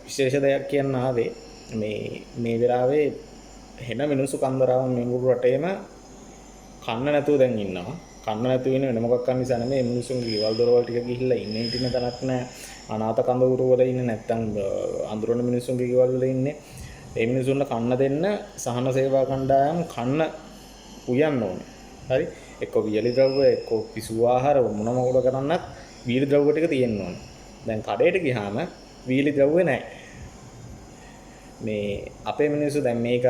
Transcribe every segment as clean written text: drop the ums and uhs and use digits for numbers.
විශේෂ දෙයක් කියන්න ආවේ මේ වෙලාවේ හෙන මිනිස්සු කන්දරාව මේ මුළු රටේම කන්න නැතුව දැන් ඉන්නවා. කන්න නැතුව ඉන්නේ වෙන මොකක් කරන්න නිසා නෙමෙයි මිනිස්සුන්ගේ ගෙවල් දොරවල් ටික ගිහිල්ලා ඉන්නේ හිටින තැනක් නැහැ. අනාථ කඳවුරු වල ඉන්නේ නැත්තම් අඳුරන මිනිස්සුන්ගේ ගෙවල් වල ඉන්නේ. ඒ මිනිස්සුන්ට කන්න දෙන්න සහන සේවා කණ්ඩායම් කන්න උයන්න ඕනේ. හරි? එක්ක වියලි ද්‍රව්‍ය එක්ක පිසු ආහාර මොනම උඩ කරන්නත් වීලි ද්‍රව්‍ය ටික තියෙන්න ඕනේ. දැන් කඩේට ගියාම වීලි ද්‍රව්‍ය නැහැ. මේ අපේ මිනිස්සු දැන් මේක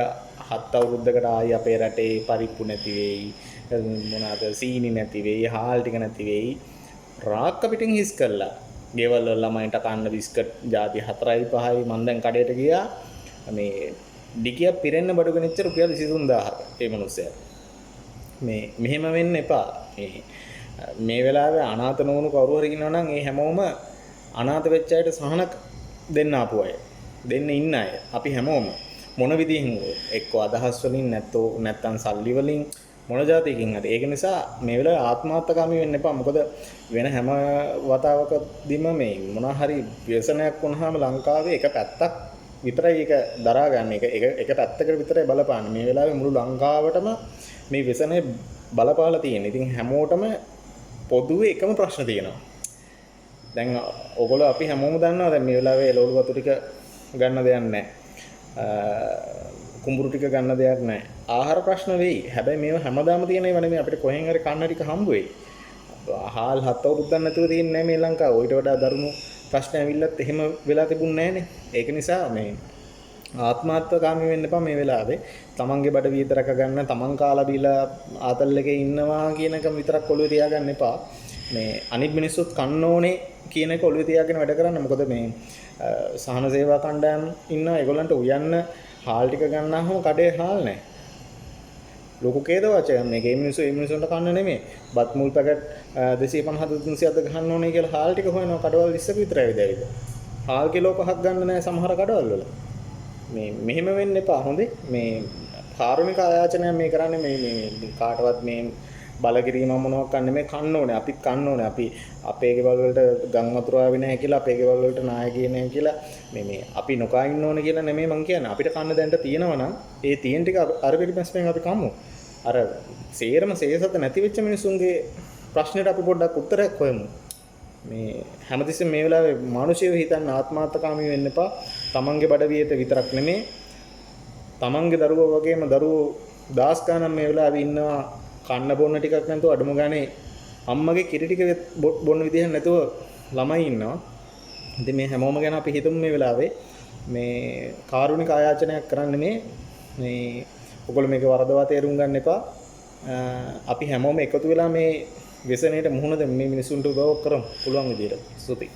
7 අවුරුද්දකට ආයි අපේ රටේ පරිප්පු නැති වෙයි මොනවාද සීනි නැති වෙයි හාල් ටික නැති වෙයි රාක්ක පිටින් හිස් කළා ගෙවල් වල ළමයින්ට කන්න බිස්කට් ಜಾති 4යි 5යි මම දැන් කඩේට ගියා මේ ඩිකිය පිරෙන්න බඩු ගෙනිච්ච රුපියල් 23000ක් ඒ මිනිස්සයා මේ මෙහෙම වෙන්න එපා මේ වෙලාවේ අනාථ නොවුණු කවුරු හරි ඉන්නවා නම් ඒ හැමෝම අනාථ වෙච්ච අයට සහනක් දෙන්න ආපු අය දෙන්න ඉන්න අය අපි හැමෝම මොන විදිහින් එක්ක අදහස් වලින් නැත්තම් සල්ලි වලින් මොන જાතියකින් හරි ඒක නිසා මේ වෙලාවේ ආත්මార్థකාමී වෙන්න එපා මොකද වෙන හැම වතාවකදීම මේ මොනවා හරි ව්‍යසනයක් වුණාම ලංකාවේ එක පැත්තක් විතරයි ඒක දරා ගන්න එක පැත්තකට විතරයි බලපාන්නේ මේ වෙලාවේ මුළු ලංකාවටම මේ ව්‍යසනේ බලපාලා තියෙනවා ඉතින් හැමෝටම පොදුවේ එකම ප්‍රශ්න තියෙනවා දැන් ඔයගොල්ලෝ අපි හැමෝම දන්නවා දැන් මේ වෙලාවේ එළවලු වතු ටික ගන්න දෙයක් නැහැ. කුඹුරු ටික ගන්න දෙයක් නැහැ. ආහාර ප්‍රශ්න වෙයි. හැබැයි මේව හැමදාම තියෙන ඒවා නෙමෙයි අපිට කොහෙන් හරි කන්න ටික හම්බ වෙයි. ආහාල් 7 අවුරුද්දක් නැතුව තියෙන්නේ නැහැ මේ ලංකාව. ඊට වඩා දරුණු ප්‍රශ්න ඇවිල්ලත් එහෙම වෙලා තිබුණේ නැහනේ. ඒක නිසා මේ ආත්මාර්ථකාමී වෙන්න එපා මේ වෙලාවේ. තමන්ගේ බඩ විතරක ගන්න, තමන් කාලා බීලා ආතල් එකේ ඉන්නවා කියන එක විතරක් ඔළුවේ තියාගන්න එපා. මේ අනිත් මිනිස්සුත් කන්න ඕනේ කියන එක ඔළුවේ තියාගෙන වැඩ කරන්න. මොකද මේ සහන සේවා කණ්ඩායම් ඉන්න ඒගොල්ලන්ට උයන්න හාල් ටික ගන්නාම කඩේ හාල් නැහැ. ලොකු කේද වචයක් මේක. මේ මිනිස්සුන්ට කන්න නෙමෙයි. බත් මුල් පැකට් 250 300ක් ගන්න ඕනේ කියලා හාල් ටික හොයනවා කඩවල් 20ක විතර ඇවිදවිද. හාල් කිලෝ 5ක් ගන්න නැහැ සමහර කඩවල් වල. මේ මෙහෙම වෙන්න එපා. හොඳේ. මේ කාරුණික ආයාචනය මේ කරන්නේ මේ කාටවත් මේ බල කිරීම මොනවක් කන්නේ මේ කන්න ඕනේ අපිත් කන්න ඕනේ අපි අපේ ගෙවල් වලට ගම් වතුර ආවේ නැහැ කියලා අපේ ගෙවල් වලට නායකයෙ නැහැ කියලා මේ අපි නොකා ඉන්න ඕනේ කියලා නෙමෙයි මං කියන්නේ අපිට කන්න දැන්ට තියෙනවා නම් ඒ තියෙන ටික අර පිටිපස්සෙන් අපි කමු අර සේරම සේසත නැති වෙච්ච මිනිසුන්ගේ ප්‍රශ්නෙට අපි පොඩ්ඩක් උත්තරයක් හොයමු මේ හැමතිස්සෙම මේ වෙලාවේ මානුෂීව හිතන්න ආත්මාර්ථකාමී වෙන්න එපා තමන්ගේ බඩ වියත විතරක් නෙමෙයි තමන්ගේ දරුවෝ වගේම දරුවෝ දාස් ගණන් මේ වෙලාවේ ඉන්නවා කන්න බොන්න ටිකක් නැතුව අඩුම ගානේ අම්මගේ කිරි ටික බොන්න විදිහක් නැතුව ළමයි ඉන්නවා. ඉතින් මේ හැමෝම ගැන අපි හිතමු මේ වෙලාවේ මේ කාරුණික ආයාචනයක් කරන්න මේ ඔයගොල්ලෝ මේක වරදවා තේරුම් ගන්න එපා. අපි හැමෝම එකතු වෙලා මේ ව්‍යසනයට මුහුණ දෙන්න මේ මිනිසුන්ට උදව් කරමු පුළුවන් විදිහට. ස්තුතියි.